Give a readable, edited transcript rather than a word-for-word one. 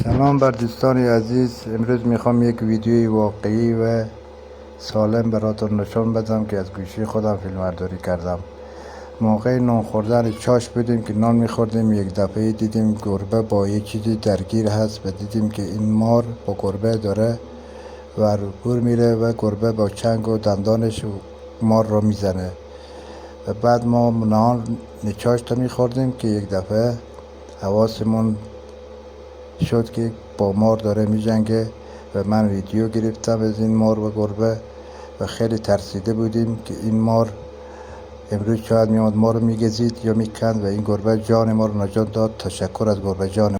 سلام بر دوستان عزیز. امروز میخوام یک ویدیوی واقعی و سالم براتون نشون بدم که از گوشی خودم فیلمبرداری کردم. موقع نان خوردن چاش بودیم که نان میخوردیم، یک دفعه دیدیم گربه با یک چیزی درگیر هست و دیدیم که این مار با گربه داره و رور میره و گربه با چنگ و دندانش مار رو میزنه و بعد ما نان چاش تا میخوردیم که یک دفعه حواسمون شد که با مار داره میجنگه و من ویدیو گرفتم از این مار و گربه و خیلی ترسیده بودیم که این مار امروز شاید میاد ما رو میگزید یا میکند و این گربه جان ما رو نجات داد. تشکر از گربه جان.